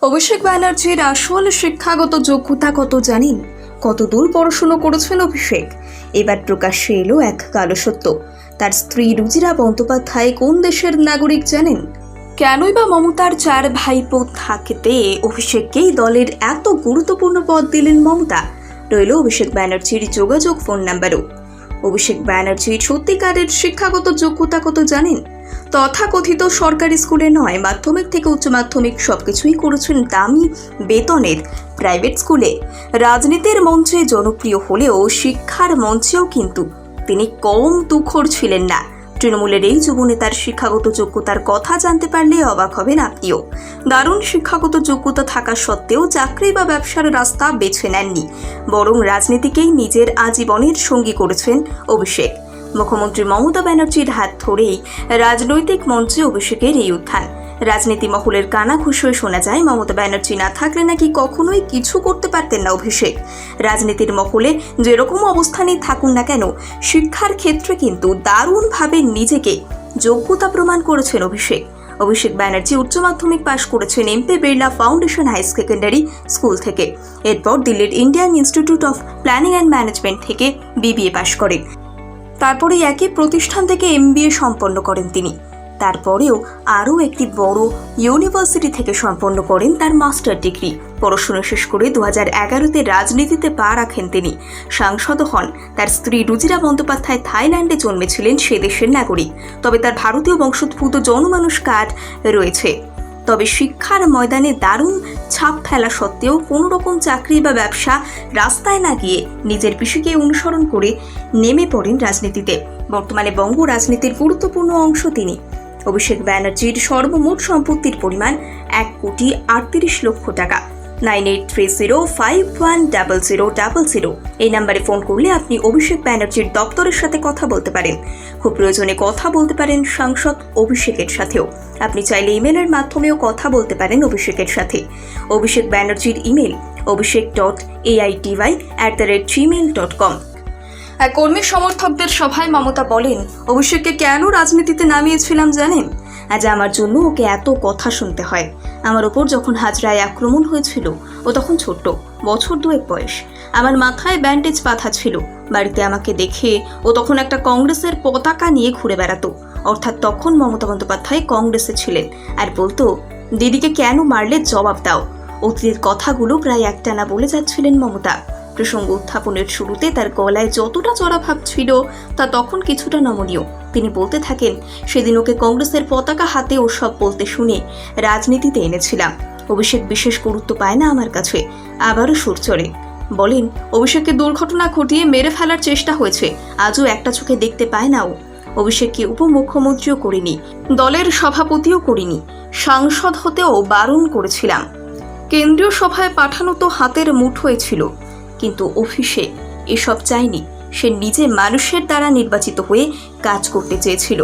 অভিষেক ব্যানার্জির আসল শিক্ষাগত যোগ্যতা কত জানেন? কত দূর পড়াশুনো করেছেন অভিষেক? এবার প্রকাশ্যে এলো এক কালো সত্য। তার স্ত্রী রুজিরা বন্দ্যোপাধ্যায় কোন দেশের নাগরিক জানেন? কেনই বা মমতার 4 ভাইপো থাকতে অভিষেককেই দলের এত গুরুত্বপূর্ণ পদ দিলেন মমতা? রইল অভিষেক ব্যানার্জির যোগাযোগ ফোন নাম্বারও। অভিষেক ব্যানার্জির সত্যিকারের শিক্ষাগত যোগ্যতা কত জানেন? তথাকথিত সরকারি স্কুলে নয়, মাধ্যমিক থেকে উচ্চ মাধ্যমিক সবকিছুই করেছেন দামি বেতনের প্রাইভেট স্কুলে। রাজনীতির মঞ্চে জনপ্রিয় হলেও শিক্ষার মঞ্চেও কিন্তু তিনি কম তুখোড় ছিলেন না। তৃণমূলের এই যুবনেতার শিক্ষাগত যোগ্যতার কথা জানতে পারলে অবাক হবেন আপনিও। দারুণ শিক্ষাগত যোগ্যতা থাকা সত্ত্বেও চাকরি বা ব্যবসার রাস্তা বেছে নেননি, বরং রাজনীতিকেই নিজের আজীবনের সঙ্গী করেছেন অভিষেক। মুখ্যমন্ত্রী মমতা ব্যানার্জির হাত ধরেই রাজনৈতিক মঞ্চে অভিষেকের এই উত্থান। রাজনীতি মহলের কানাঘুষোয় শোনা যায়, মমতা ব্যানার্জি না থাকলে নাকি কখনোই কিছু করতে পারতেন না অভিষেক। রাজনীতির মহলে যেরকম অবস্থানেই থাকুন না কেন, শিক্ষার ক্ষেত্রে কিন্তু দারুণভাবে নিজেকে যোগ্যতা প্রমাণ করেছেন অভিষেক। অভিষেক ব্যানার্জি উচ্চ মাধ্যমিক পাশ করেছেন MP Birla foundation high secondary school থেকে। এরপর দিল্লির Indian institute of planning and management থেকে বিবিএ পাশ করেন। তারপরে একই প্রতিষ্ঠান থেকে এমবিএ সম্পন্ন করেন তিনি। তারপরেও আরও একটি বড় ইউনিভার্সিটি থেকে সম্পন্ন করেন তার মাস্টার ডিগ্রি। পড়াশোনা শেষ করে 2011-তে রাজনীতিতে পা রাখেন তিনি। সাংসদ হন। তার স্ত্রী রুজিরা বন্দ্যোপাধ্যায় থাইল্যান্ডে জন্মেছিলেন, সে দেশের নাগরিক, তবে তার ভারতীয় বংশোদ্ভূত জনমানুষ কার্ড রয়েছে। তবে শিক্ষার ময়দানে দারুণ ছাপ ফেলা সত্ত্বেও কোনো রকম চাকরি বা ব্যবসা রাস্তায় না গিয়ে নিজের পিসিকে অনুসরণ করে নেমে পড়েন রাজনীতিতে। বর্তমানে বঙ্গ রাজনীতির গুরুত্বপূর্ণ অংশ তিনি। অভিষেক ব্যানার্জির সর্বমোট সম্পত্তির পরিমাণ 1,38,00,000 টাকা। 9830510000 এই নাম্বারে ফোন করলে আপনি অভিষেক ব্যানার্জির দপ্তরের সাথে কথা বলতে পারেন। খুব প্রয়োজনে কথা বলতে পারেন সাংসদ অভিষেকের সাথেও। আপনি চাইলে ইমেলের মাধ্যমেও কথা বলতে পারেন অভিষেকের সাথে। অভিষেক ব্যানার্জির ইমেল abhishek.aity@gmail.com। এক কর্মী সমর্থকদের সভায় মমতা বলেন, অভিষেককে কেন রাজনীতিতে নামিয়েছিলাম জানেন? আজ আমার জন্য ওকে এত কথা শুনতে হয়। আমার ওপর যখন হাজরায় আক্রমণ হয়েছিল, ও তখন ছোট্ট, বছর 2 বয়স। আমার মাথায় ব্যান্ডেজ বাঁধা ছিল। বাড়িতে আমাকে দেখে ও তখন একটা কংগ্রেসের পতাকা নিয়ে ঘুরে বেড়াতো। অর্থাৎ তখন মমতা বন্দ্যোপাধ্যায় কংগ্রেসে ছিলেন। আর বলতো, দিদিকে কেন মারলে জবাব দাও। অতীতের কথাগুলো প্রায় একটানা বলে যাচ্ছিলেন মমতা। প্রসঙ্গ উত্থাপনের শুরুতে তার গলায় যতটা চড়া ভাব ছিল, তা তখন কিছুটা নমনীয়। তিনি বলতে থাকেন, সেদিন ওকে কংগ্রেসের পতাকা হাতে ওসব বলতে শুনে রাজনীতিতে এনেছিলাম। অভিষেক বিশেষ গুরুত্ব পায় না আমার কাছে। আবারও সুর চড়ে বলেন, অভিষেককে দুর্ঘটনা ঘটিয়ে মেরে ফেলার চেষ্টা হয়েছে, আজও একটা চোখে দেখতে পায় না ও। অভিষেককে উপমুখ্যমন্ত্রীও করিনি, দলের সভাপতিও করিনি, সাংসদ হতেও বারণ করেছিলাম। কেন্দ্রীয় সভায় পাঠানো তো হাতের মুঠোয় ছিল। কিন্তু অভিষেক এসব চায়নি। সে নিজে মানুষের দ্বারা নির্বাচিত হয়ে কাজ করতে চেয়েছিল।